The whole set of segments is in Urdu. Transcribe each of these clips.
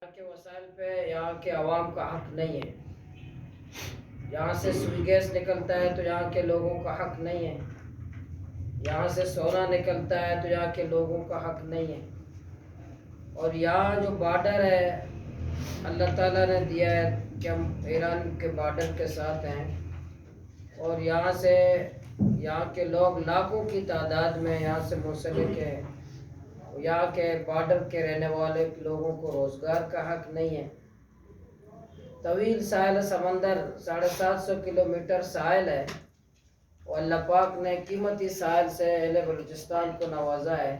یہاں کے وسائل پہ یہاں کے عوام کا حق نہیں ہے۔ یہاں سے سوئی گیس نکلتا ہے تو یہاں کے لوگوں کا حق نہیں ہے۔ یہاں سے سونا نکلتا ہے تو یہاں کے لوگوں کا حق نہیں ہے۔ اور یہاں جو بارڈر ہے اللہ تعالیٰ نے دیا ہے کہ ہم ایران کے بارڈر کے ساتھ ہیں، اور یہاں سے یہاں کے لوگ لاکھوں کی تعداد میں یہاں سے منسلک ہیں۔ یہاں کے بارڈر کے رہنے والے لوگوں کو روزگار کا حق نہیں ہے۔ طویل ساحل سمندر 750 کلومیٹر ساحل ہے، اور اللہ پاک نے قیمتی ساحل سے اہل بلوچستان کو نوازا ہے،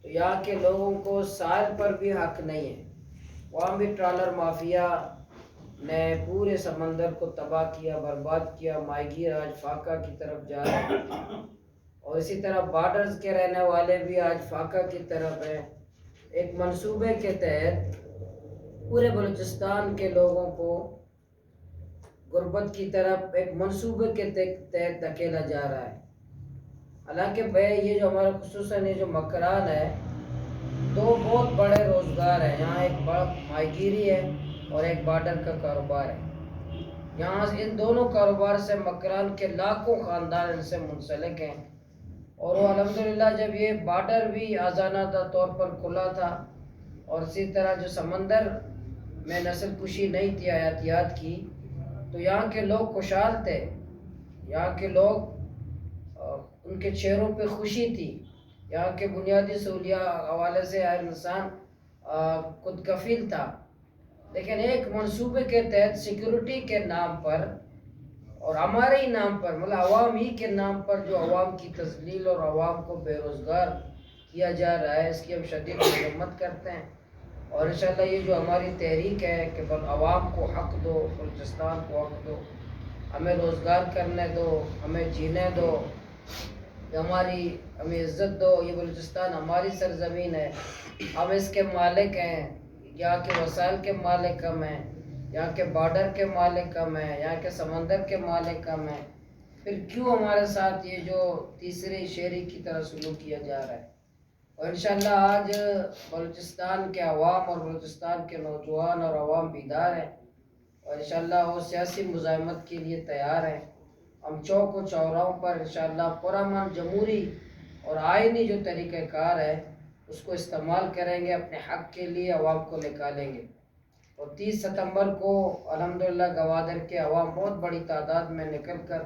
تو یہاں کے لوگوں کو ساحل پر بھی حق نہیں ہے۔ وہاں بھی ٹرالر مافیا نے پورے سمندر کو تباہ کیا، برباد کیا۔ ماہی گیر آج فاقہ کی طرف جا رہے ہیں، اور اسی طرح بارڈرز کے رہنے والے بھی آج فاقہ کی طرف ہیں۔ ایک منصوبے کے تحت پورے بلوچستان کے لوگوں کو غربت کی طرف ایک منصوبے کے تحت دھکیلا جا رہا ہے۔ حالانکہ یہ جو ہمارا خصوصاً یہ جو مکران ہے، دو بہت بڑے روزگار ہیں یہاں، ایک بڑا ماہی گیری ہے اور ایک بارڈر کا کاروبار ہے۔ یہاں ان دونوں کاروبار سے مکران کے لاکھوں خاندان ان سے منسلک ہیں، اور وہ الحمدللہ جب یہ بارڈر بھی آزادانہ طور پر کھلا تھا، اور اسی طرح جو سمندر میں نسل کشی نہیں تھی، حیاتیات کی، تو یہاں کے لوگ خوشحال تھے۔ یہاں کے لوگ ان کے چہروں پہ خوشی تھی۔ یہاں کے بنیادی سہولیات حوالے سے ہر انسان خود کفیل تھا، لیکن ایک منصوبے کے تحت سیکیورٹی کے نام پر اور ہمارے ہی نام پر، مطلب عوام ہی کے نام پر، جو عوام کی تذلیل اور عوام کو بے روزگار کیا جا رہا ہے، اس کی ہم شدید مذمت کرتے ہیں۔ اور انشاءاللہ یہ جو ہماری تحریک ہے کہ عوام کو حق دو، بلوچستان کو حق دو، ہمیں روزگار کرنے دو، ہمیں جینے دو، ہمیں عزت دو، یہ بلوچستان ہماری سرزمین ہے، ہم اس کے مالک ہیں، یہاں کے وسائل کے مالک ہم ہیں، یہاں کے بارڈر کے مالک ہم ہیں، یہاں کے سمندر کے مالک ہم ہیں، پھر کیوں ہمارے ساتھ یہ جو تیسرے شہری کی طرح سلوک کیا جا رہا ہے؟ اور انشاءاللہ آج بلوچستان کے عوام اور بلوچستان کے نوجوان اور عوام بیدار ہیں، اور انشاءاللہ وہ سیاسی مزاحمت کے لیے تیار ہیں۔ ہم چوک و چوراہوں پر انشاءاللہ پرامن جمہوری اور آئینی جو طریقہ کار ہے اس کو استعمال کریں گے، اپنے حق کے لیے عوام کو نکالیں گے۔ اور 30 ستمبر کو الحمدللہ گوادر کے عوام بہت بڑی تعداد میں نکل کر